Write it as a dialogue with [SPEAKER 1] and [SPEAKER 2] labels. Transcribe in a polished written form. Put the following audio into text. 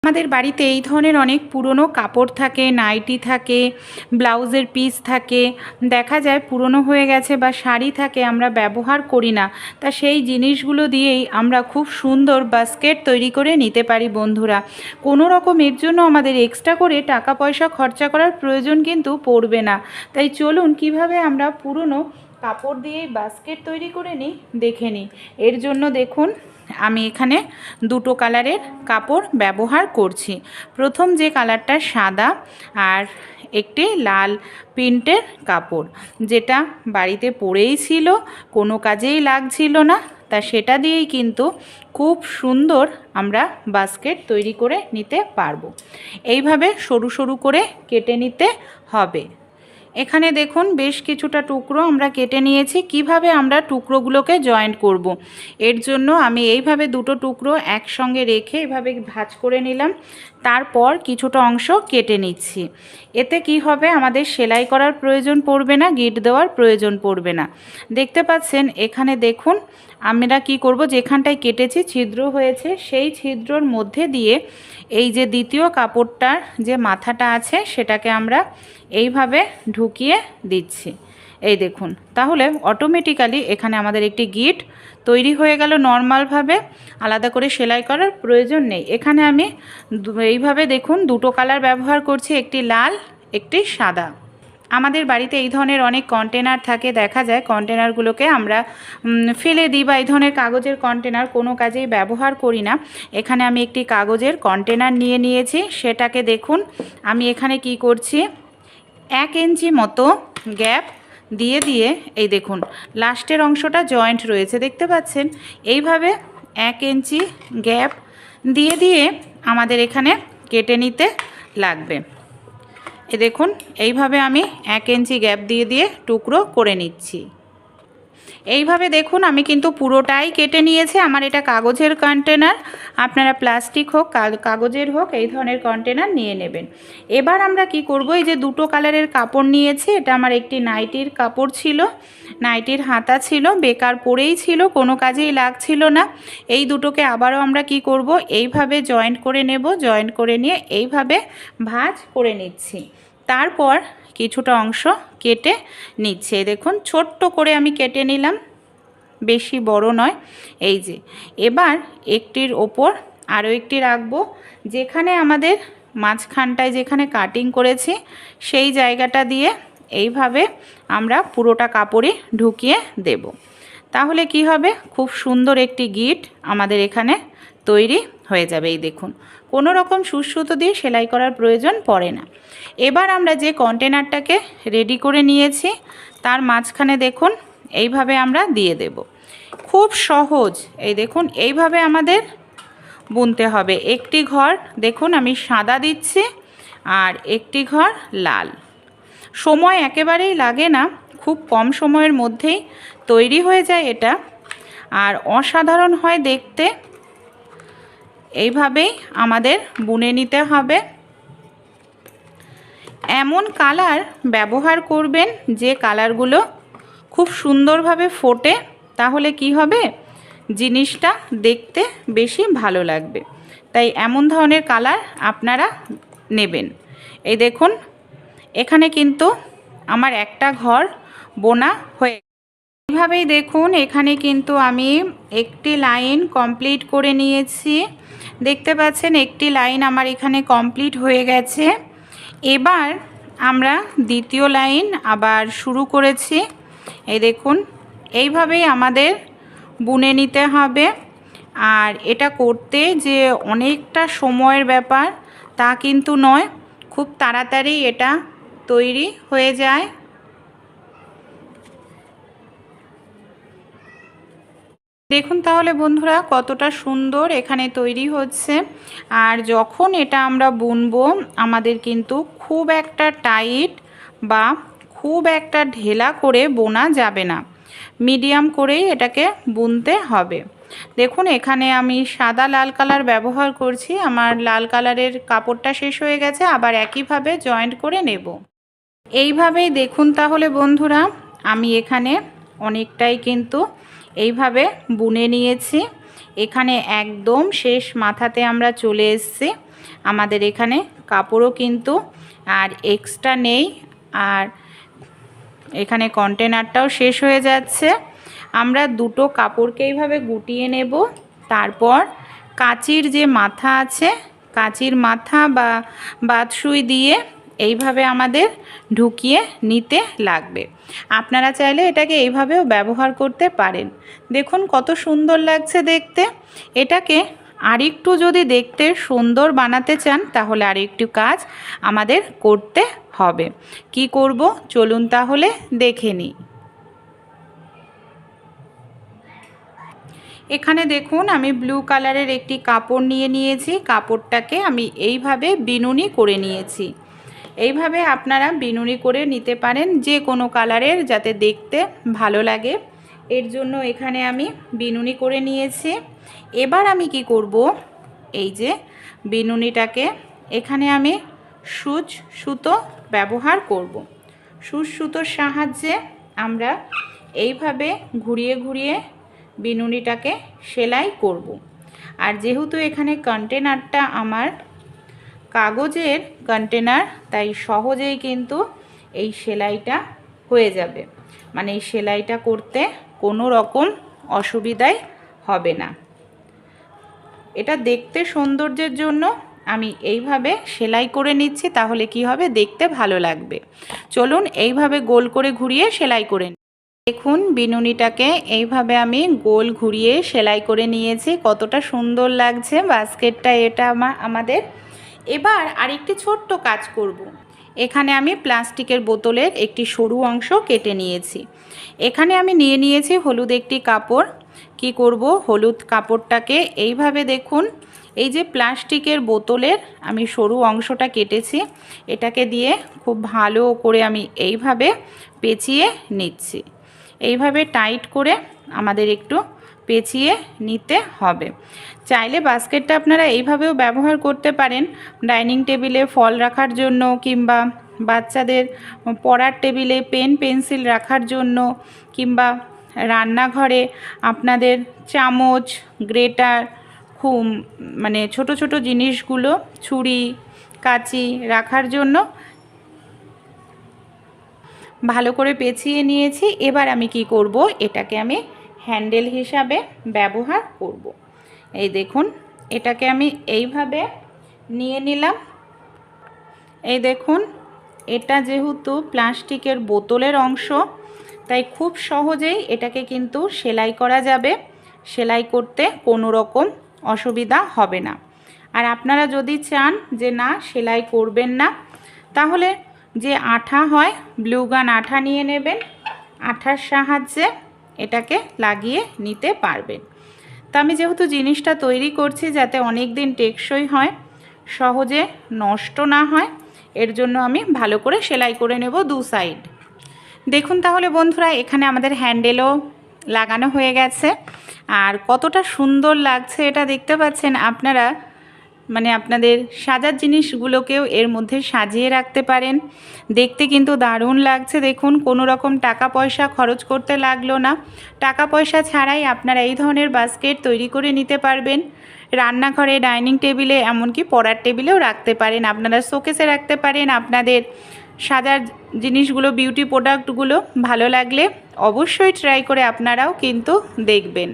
[SPEAKER 1] আমাদের বাড়িতে এই ধরনের অনেক পুরনো কাপড় থাকে, নাইটি থাকে, ব্লাউজের পিস থাকে, দেখা যায় পুরনো হয়ে গেছে বা শাড়ি থাকে, আমরা ব্যবহার করি না। তা সেই জিনিসগুলো দিয়েই আমরা খুব সুন্দর বাস্কেট তৈরি করে নিতে পারি বন্ধুরা। কোনো রকম এর জন্য আমাদের এক্সট্রা করে টাকা পয়সা খরচা করার প্রয়োজন কিন্তু পড়বে না। তাই চলুন কিভাবে আমরা পুরনো কাপড় দিয়েই বাস্কেট তৈরি করে নিই দেখে নিই। এর জন্য দেখুন আমি এখানে দুটো কালারের কাপড় ব্যবহার করছি। প্রথম যে কালারটা সাদা আর একটি লাল প্রিন্টের কাপড়, যেটা বাড়িতে পড়েই ছিল, কোনো কাজেই লাগছিল না, তা সেটা দিয়েই কিন্তু খুব সুন্দর আমরা বাস্কেট তৈরি করে নিতে পারবো। এইভাবে সরু সরু করে কেটে নিতে হবে। এখানে দেখুন বেশ কিছুটা টুকরো আমরা কেটে নিয়েছি। কিভাবে আমরা টুকরোগুলোকে জয়েন্ট করব। এর জন্য আমি এইভাবে দুটো টুকরো একসঙ্গে রেখে এভাবে ভাঁজ করে নিলাম, তারপর কিছুটা অংশ কেটে নিচ্ছি। এতে কি হবে, আমাদের সেলাই করার প্রয়োজন পড়বে না, গিট দেওয়ার প্রয়োজন পড়বে না। দেখতে পাচ্ছেন এখানে দেখুন আমরা কি করব, যেখানটায় কেটেছি ছিদ্র হয়েছে সেই ছিদ্রর মধ্যে দিয়ে এই যে দ্বিতীয় কাপড়টার যে মাথাটা আছে সেটাকে আমরা এইভাবে ঢুকিয়ে দিচ্ছি। এই দেখুন, তাহলে অটোমেটিক্যালি এখানে আমাদের একটি গিট তৈরি হয়ে গেল। নর্মালভাবে আলাদা করে সেলাই করার প্রয়োজন নেই। এখানে আমি এইভাবে দেখুন দুটো কালার ব্যবহার করছি, একটি লাল একটি সাদা। আমাদের বাড়িতে এই ধরনের অনেক কন্টেনার থাকে, দেখা যায় কন্টেনারগুলোকে আমরা ফেলে দিই বা এই ধরনের কাগজের কন্টেনার কোনো কাজেই ব্যবহার করি না। এখানে আমি একটি কাগজের কন্টেনার নিয়ে নিয়েছি। সেটাকে দেখুন আমি এখানে কি করছি, 1 ইঞ্চি মতো গ্যাপ দিয়ে দিয়ে এই দেখুন লাস্টের অংশটা জয়েন্ট রয়েছে, দেখতে পাচ্ছেন। এইভাবে 1 ইঞ্চি গ্যাপ দিয়ে দিয়ে আমাদের এখানে কেটে নিতে লাগবে। এই দেখুন এইভাবে আমি 1 ইঞ্চি গ্যাপ দিয়ে দিয়ে টুকরো করে নিচ্ছি। এইভাবে দেখুন আমি কিন্তু পুরোটাই কেটে নিয়েছি। আমার এটা কাগজের কন্টেনার, আপনারা প্লাস্টিক হোক কাগজের হোক এই ধরনের কন্টেনার নিয়ে নেবেন। এবার আমরা কি করব, এই যে দুটো কালারের কাপড় নিয়েছি, এটা আমার একটি নাইটির কাপড় ছিল, নাইটির হাতা ছিল, বেকার পড়েই ছিল, কোনো কাজেই লাগছিল না। এই দুটোকে আবারও আমরা কি করব, এইভাবে জয়েন্ট করে নেব। জয়েন্ট করে নিয়ে এইভাবে ভাঁজ করে নিচ্ছি। তারপর কিছুটা অংশ কেটে নিচ্ছে। দেখুন ছোট্ট করে আমি কেটে নিলাম, বেশি বড় নয়। এই যে এবার একটির ওপর আরও একটি রাখবো, যেখানে আমাদের মাঝখানটায় যেখানে কাটিং করেছি সেই জায়গাটা দিয়ে এইভাবে আমরা পুরোটা কাপড়ে ঢুকিয়ে দেব। তাহলে কি হবে, খুব সুন্দর একটি গিট আমাদের এখানে তৈরি হয়ে যাবে। এই দেখুন কোনো রকম সুতো দিয়ে সেলাই করার প্রয়োজন পড়ে না। এবার আমরা যে কন্টেনারটাকে রেডি করে নিয়েছি তার মাঝখানে দেখুন এইভাবে আমরা দিয়ে দেব। খুব সহজ, এই দেখুন এইভাবে আমাদের বুনতে হবে। একটি ঘর দেখুন আমি সাদা দিচ্ছি আর একটি ঘর লাল। সময় একেবারেই লাগে না, খুব কম সময়ের মধ্যেই তৈরি হয়ে যায় এটা, আর অসাধারণ হয় দেখতে। এইভাবেই আমাদের বুনে নিতে হবে। এমন কালার ব্যবহার করবেন যে কালারগুলো খুব সুন্দরভাবে ফোটে, তাহলে কি হবে, জিনিসটা দেখতে বেশি ভালো লাগবে। তাই এমন ধরনের কালার আপনারা নেবেন। এই দেখুন এখানে কিন্তু আমার একটা ঘর বোনা হয়ে, এইভাবেই দেখুন এখানে কিন্তু আমি একটি লাইন কমপ্লিট করে নিয়েছি। দেখতে পাচ্ছেন একটি লাইন আমার এখানে কমপ্লিট হয়ে গেছে। এবার আমরা দ্বিতীয় লাইন আবার শুরু করেছি। এই দেখুন এইভাবেই আমাদের বুনে নিতে হবে। আর এটা করতে যে অনেকটা সময়ের ব্যাপার তা কিন্তু নয়, খুব তাড়াতাড়ি এটা তৈরি হয়ে যায়। দেখুন তাহলে বন্ধুরা কতটা সুন্দর এখানে তৈরি হচ্ছে। আর যখন এটা আমরা বুনবো আমাদের কিন্তু খুব একটা টাইট বা খুব একটা ঢেলা করে বোনা যাবে না, মিডিয়াম করেই এটাকে বুনতে হবে। দেখুন এখানে আমি সাদা লাল কালার ব্যবহার করছি, আমার লাল কালারের কাপড়টা শেষ হয়ে গেছে, আবার একইভাবে জয়েন্ট করে নেব। এইভাবেই দেখুন তাহলে বন্ধুরা আমি এখানে অনেকটাই কিন্তু এইভাবে বুনে নিয়েছি। এখানে একদম শেষ মাথাতে আমরা চলে এসেছি। আমাদের এখানে কাপড়ও কিন্তু আর এক্সট্রা নেই, আর এখানে কন্টেনারটাও শেষ হয়ে যাচ্ছে। আমরা দুটো কাপড়কে এইভাবে গুটিয়ে নেব। তারপর কাঁচির যে মাথা আছে, কাঁচির মাথা বা বাতসুই দিয়ে এইভাবে আমাদের ঢুকিয়ে নিতে লাগবে। আপনারা চাইলে এটাকে এইভাবেও ব্যবহার করতে পারেন। দেখুন কত সুন্দর লাগছে দেখতে। এটাকে আরেকটু যদি দেখতে সুন্দর বানাতে চান তাহলে আরেকটু কাজ আমাদের করতে হবে। কি করব চলুন তাহলে দেখে নিই। এখানে দেখুন আমি ব্লু কালারের একটি কাপড় নিয়েছি। কাপড়টাকে আমি এইভাবে বিনুনি করে নিয়েছি। এইভাবে আপনারা বিনুনি করে নিতে পারেন যে কোনো কালারের, যাতে দেখতে ভালো লাগে। এর জন্য এখানে আমি বিনুনি করে নিয়েছি। এবার আমি কি করব, এই যে বিনুনিটাকে এখানে আমি সূচ সুতো ব্যবহার করব। সূচ সুতোর সাহায্যে আমরা এইভাবে ঘুরিয়ে ঘুরিয়ে বিনুনিটাকে সেলাই করব। আর যেহেতু এখানে কন্টেনারটা আমার কাগজের কন্টেনার, তাই সহজেই কিন্তু এই সেলাইটা হয়ে যাবে। মানে এই সেলাইটা করতে কোনো রকম অসুবিধাই হবে না। এটা দেখতে সৌন্দর্যের জন্য আমি এইভাবে সেলাই করে নিচ্ছি, তাহলে কি হবে, দেখতে ভালো লাগবে। চলুন এইভাবে গোল করে ঘুরিয়ে সেলাই করে নিই। দেখুন বিনুনিটাকে এইভাবে আমি গোল ঘুরিয়ে সেলাই করে নিয়েছি। কতটা সুন্দর লাগছে বাস্কেটটা এটা আমাদের। এবার আরেকটি ছোট্ট কাজ করব। এখানে আমি প্লাস্টিকের বোতলের একটি সরু অংশ কেটে নিয়েছি। এখানে আমি নিয়েছি হলুদ একটি কাপড়। কি করব, হলুদ কাপড়টাকে এইভাবে দেখুন, এই যে প্লাস্টিকের বোতলের আমি সরু অংশটা কেটেছি, এটাকে দিয়ে খুব ভালো করে আমি এইভাবে পেঁচিয়ে নিচ্ছি। এইভাবে টাইট করে আমাদের একটু পেঁচিয়ে নিতে হবে। চাইলে বাস্কেটটা আপনারা এইভাবেও ব্যবহার করতে পারেন, ডাইনিং টেবিলে ফল রাখার জন্য, কিংবা বাচ্চাদের পড়ার টেবিলে পেন পেন্সিল রাখার জন্য, কিংবা রান্নাঘরে আপনাদের চামচ, গ্রেটার, মানে ছোট ছোট জিনিসগুলো, ছুরি, কাঁচি রাখার জন্য ভালো করে পেঁচিয়ে নিয়েছি। এবার আমি কি করব, এটাকে আমি হ্যান্ডেল হিসাবে ব্যবহার করব। এই দেখুন এটাকে আমি এইভাবে নিয়ে নিলাম। এই দেখুন এটা যেহেতু প্লাস্টিকের বোতলের অংশ, তাই খুব সহজেই এটাকে কিন্তু সেলাই করা যাবে। সেলাই করতে কোনো রকম অসুবিধা হবে না। আর আপনারা যদি চান যে না সেলাই করবেন না, তাহলে যে আঠা হয়, ব্লু গান আঠা নিয়ে নেবেন। আঠার সাহায্যে এটাকে লাগিয়ে নিতে পারবেন। তা আমি যেহেতু জিনিসটা তৈরি করছি যাতে অনেক দিন টেকসই হয়, সহজে নষ্ট না হয়, এর জন্য আমি ভালো করে সেলাই করে নেব দু সাইড। দেখুন তাহলে বন্ধুরা, এখানে আমাদের হ্যান্ডেলও লাগানো হয়ে গেছে। আর কতটা সুন্দর লাগছে এটা দেখতে পাচ্ছেন আপনারা। মানে আপনাদের সাজার জিনিসগুলোকেও এর মধ্যে সাজিয়ে রাখতে পারেন। দেখতে কিন্তু দারুণ লাগছে। দেখুন কোনো রকম টাকা পয়সা খরচ করতে লাগলো না। টাকা পয়সা ছাড়াই আপনারা এই ধরনের বাস্কেট তৈরি করে নিতে পারবেন। রান্নাঘরে, ডাইনিং টেবিলে, এমনকি পড়ার টেবিলেও রাখতে পারেন। আপনারা শোকেসে রাখতে পারেন। আপনাদের সাজার জিনিসগুলো, বিউটি প্রোডাক্টগুলো ভালো লাগলে অবশ্যই ট্রাই করে আপনারাও কিন্তু দেখবেন।